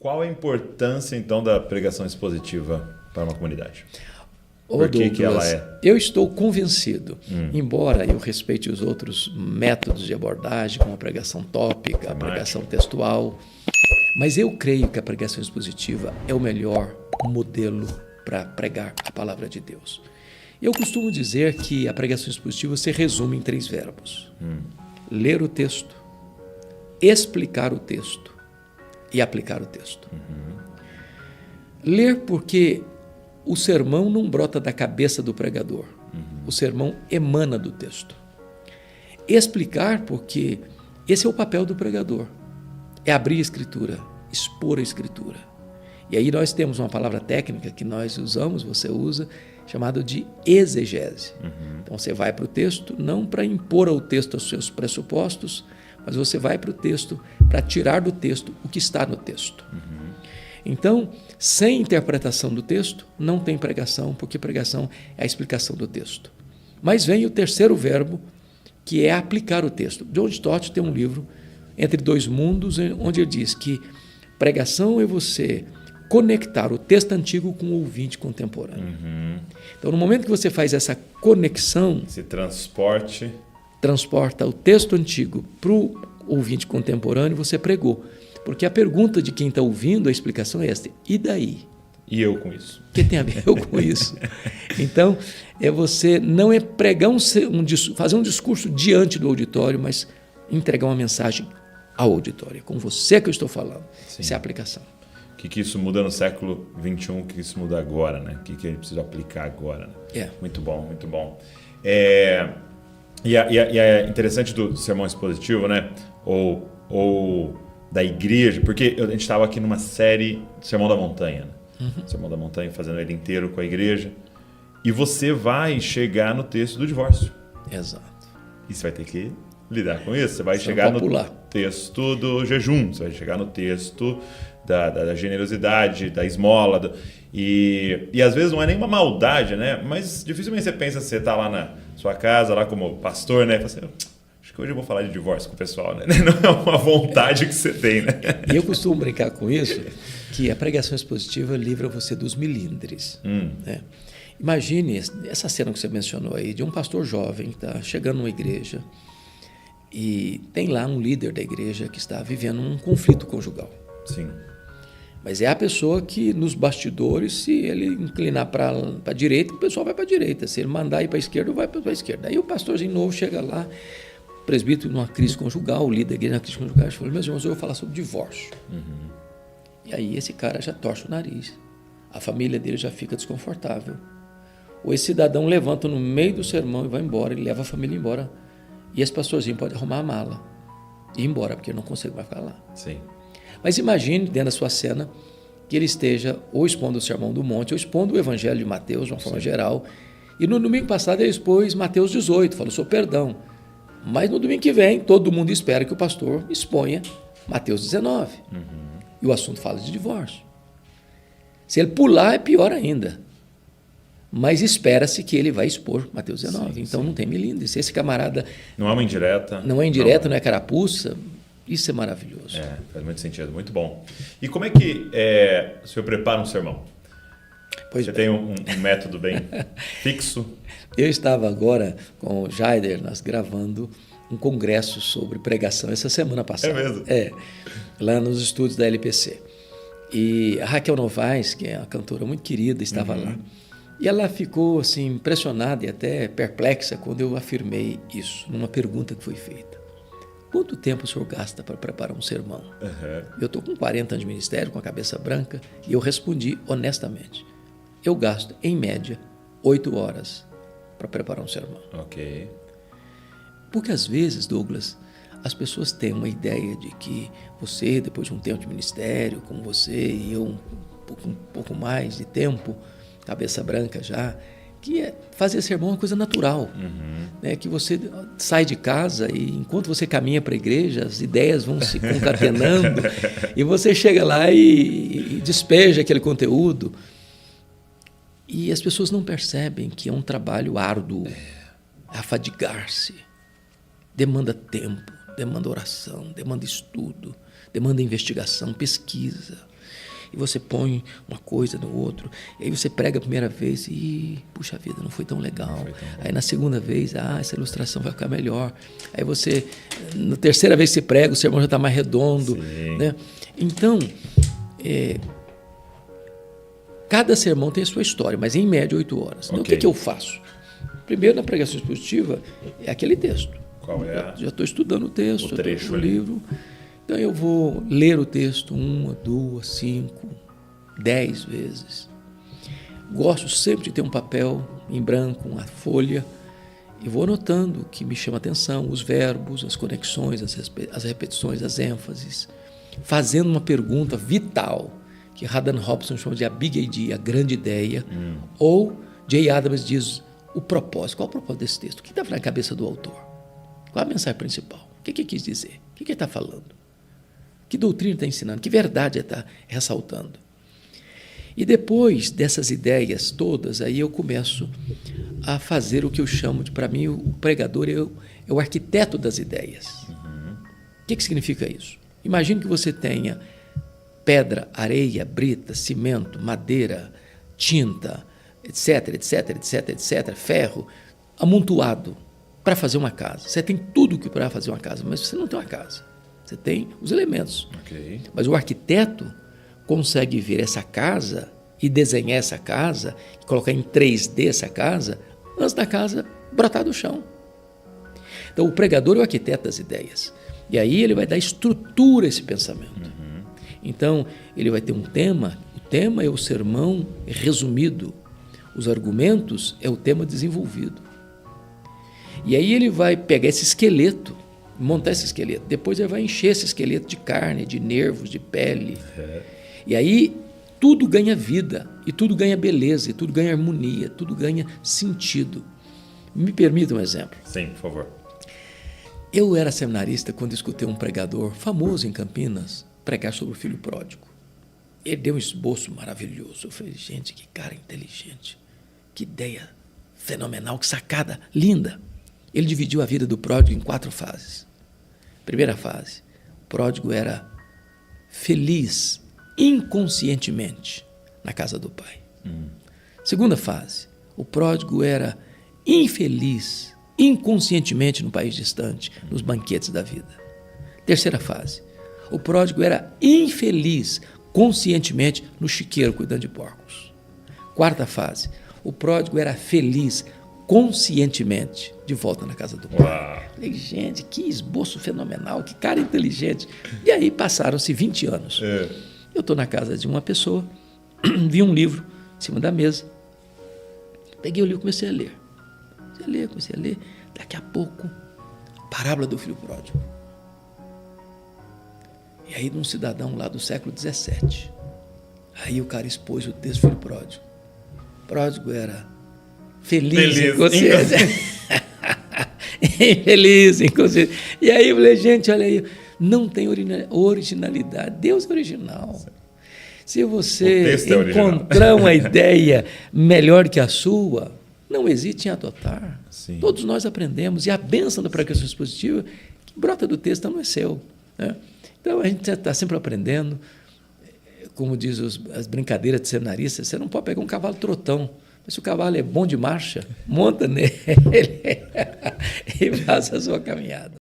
qual a importância, então, da pregação expositiva para uma comunidade? Por que ela é? Eu estou convencido, embora eu respeite os outros métodos de abordagem, como a pregação tópica, a pregação textual, mas eu creio que a pregação expositiva é o melhor modelo para pregar a palavra de Deus. Eu costumo dizer que a pregação expositiva se resume em 3 verbos. Ler o texto, explicar o texto e aplicar o texto. Ler porque o sermão não brota da cabeça do pregador. O sermão emana do texto. Explicar porque esse é o papel do pregador. É abrir a Escritura, expor a Escritura. E aí nós temos uma palavra técnica que nós usamos, você usa, chamada de exegese. Então você vai para o texto não para impor ao texto os seus pressupostos, mas você vai para o texto para tirar do texto o que está no texto. Então, sem interpretação do texto, não tem pregação, porque pregação é a explicação do texto. Mas vem o terceiro verbo, que é aplicar o texto. John Stott tem um livro, Entre Dois Mundos, onde ele diz que pregação é você conectar o texto antigo com o ouvinte contemporâneo. Então, no momento que você faz essa conexão, esse transporta o texto antigo para o ouvinte contemporâneo, você pregou. Porque a pergunta de quem está ouvindo a explicação é esta: e daí? E eu com isso? O que tem a ver eu com isso? Então, você não é pregar fazer um discurso diante do auditório, mas entregar uma mensagem ao auditório. É com você que eu estou falando. Sim. Essa é a aplicação. O que isso muda no século XXI, o que isso muda agora, né? O que a gente precisa aplicar agora, né? Muito bom, muito bom. E é interessante do sermão expositivo, né? Ou da igreja, porque a gente estava aqui numa série Sermão da Montanha, né? Sermão da Montanha, fazendo ele inteiro com a igreja, e você vai chegar no texto do divórcio. Exato. E você vai ter que lidar com isso. Você vai chegar no texto do jejum, você vai chegar no texto da generosidade, da esmola, e às vezes não é nenhuma maldade, né? Mas dificilmente você pensa, você está lá na sua casa, lá como pastor, né? E fala assim, acho que hoje eu vou falar de divórcio com o pessoal, né? Não é uma vontade que você tem, né? E eu costumo brincar com isso, que a pregação expositiva livra você dos milindres. Né? Imagine essa cena que você mencionou aí, de um pastor jovem que está chegando numa igreja e tem lá um líder da igreja que está vivendo um conflito conjugal. Sim. Mas é a pessoa que, nos bastidores, se ele inclinar para a direita, o pessoal vai para a direita. Se ele mandar ir para a esquerda, vai para a esquerda. Aí o pastorzinho novo chega lá, presbítero numa crise conjugal, o líder da igreja na crise conjugal, e fala: meus irmãos, eu vou falar sobre divórcio. E aí esse cara já torce o nariz. A família dele já fica desconfortável. Ou esse cidadão levanta no meio do sermão e vai embora, ele leva a família embora. E esse pastorzinho pode arrumar a mala e ir embora, porque ele não consegue mais ficar lá. Sim. Mas imagine, dentro da sua cena, que ele esteja ou expondo o Sermão do Monte, ou expondo o Evangelho de Mateus, de uma forma geral. E no domingo passado ele expôs Mateus 18, falou sobre perdão. Mas no domingo que vem, todo mundo espera que o pastor exponha Mateus 19. E o assunto fala de divórcio. Se ele pular, é pior ainda. Mas espera-se que ele vai expor Mateus 19. Então não tem milindre. Se esse camarada... Não é uma indireta. Não é indireta, não é carapuça. Isso é maravilhoso. Faz muito sentido. Muito bom. E como é que o senhor prepara um sermão? Você tem um método bem fixo? Eu estava agora com o Jaider, nós gravando um congresso sobre pregação essa semana passada. É mesmo? Lá nos estúdios da LPC. E a Raquel Novaes, que é uma cantora muito querida, estava lá. E ela ficou assim, impressionada e até perplexa quando eu afirmei isso, numa pergunta que foi feita. Quanto tempo o senhor gasta para preparar um sermão? Eu estou com 40 anos de ministério, com a cabeça branca, e eu respondi honestamente. Eu gasto, em média, 8 horas para preparar um sermão. Ok. Porque às vezes, Douglas, as pessoas têm uma ideia de que você, depois de um tempo de ministério, como você e eu, um pouco mais de tempo, cabeça branca já, que fazer sermão é uma coisa natural. Né? Que você sai de casa e enquanto você caminha para a igreja, as ideias vão se concatenando e você chega lá e despeja aquele conteúdo. E as pessoas não percebem que é um trabalho árduo, afadigar-se. Demanda tempo, demanda oração, demanda estudo, demanda investigação, pesquisa. e você põe uma coisa no outro, e aí você prega a primeira vez e, puxa vida, não foi tão legal. Aí na segunda vez, essa ilustração vai ficar melhor. Aí você, na terceira vez que você prega, o sermão já está mais redondo. Né? Então, cada sermão tem a sua história, mas em média 8 horas. Então, o que eu faço? Primeiro, na pregação expositiva, é aquele texto. Qual é? Já estou estudando o texto, o trecho, o livro. Então, eu vou ler o texto 1, 2, 5, 10 vezes. Gosto sempre de ter um papel em branco, uma folha, e vou anotando o que me chama a atenção, os verbos, as conexões, as repetições, as ênfases, fazendo uma pergunta vital, que Haddon Robson chama de a big idea, a grande ideia, ou Jay Adams diz o propósito. Qual é o propósito desse texto? O que está na cabeça do autor? Qual a mensagem principal? O que ele quis dizer? O que ele está falando? Que doutrina está ensinando? Que verdade está ressaltando? E depois dessas ideias todas, aí eu começo a fazer o que eu chamo de, para mim, o pregador é o arquiteto das ideias. O que significa isso? Imagine que você tenha pedra, areia, brita, cimento, madeira, tinta, etc, etc, etc, etc, ferro, amontoado para fazer uma casa. Você tem tudo que para fazer uma casa, mas você não tem uma casa. Você tem os elementos. Okay. Mas o arquiteto consegue ver essa casa e desenhar essa casa, e colocar em 3D essa casa, antes da casa brotar do chão. Então, o pregador é o arquiteto das ideias. E aí ele vai dar estrutura a esse pensamento. Então, ele vai ter um tema, o tema é o sermão resumido, os argumentos é o tema desenvolvido. E aí ele vai pegar esse esqueleto, montar esse esqueleto, depois ele vai encher esse esqueleto de carne, de nervos, de pele. E aí tudo ganha vida, e tudo ganha beleza, e tudo ganha harmonia, tudo ganha sentido. Me permita um exemplo. Sim, por favor. Eu era seminarista quando escutei um pregador famoso em Campinas pregar sobre o filho pródigo. Ele deu um esboço maravilhoso. Eu falei, gente, que cara inteligente, que ideia fenomenal, que sacada linda. Ele dividiu a vida do pródigo em 4 fases. Primeira fase, o pródigo era feliz inconscientemente na casa do pai. Segunda fase, o pródigo era infeliz inconscientemente no país distante, nos banquetes da vida. Terceira fase, o pródigo era infeliz conscientemente no chiqueiro cuidando de porcos. Quarta fase, o pródigo era feliz conscientemente de volta na casa do pai. Falei, gente, que esboço fenomenal, que cara inteligente. E aí passaram-se 20 anos. Eu estou na casa de uma pessoa, vi um livro em cima da mesa, peguei o livro e comecei a ler. Comecei a ler. Daqui a pouco, parábola do filho pródigo. E aí, de um cidadão lá do século XVII. Aí o cara expôs o texto do filho pródigo. O pródigo era feliz inconsciente. Infeliz inconsciente. E aí eu falei, gente, olha aí, não tem originalidade. Deus é original. Se você encontrar uma ideia melhor que a sua, não hesite em adotar. Sim. Todos nós aprendemos. E a bênção da pregação expositiva, que brota do texto, não é seu. Né? Então, a gente está sempre aprendendo. Como diz as brincadeiras de seminaristas, você não pode pegar um cavalo trotão. Mas se o cavalo é bom de marcha, monta nele e faz a sua caminhada.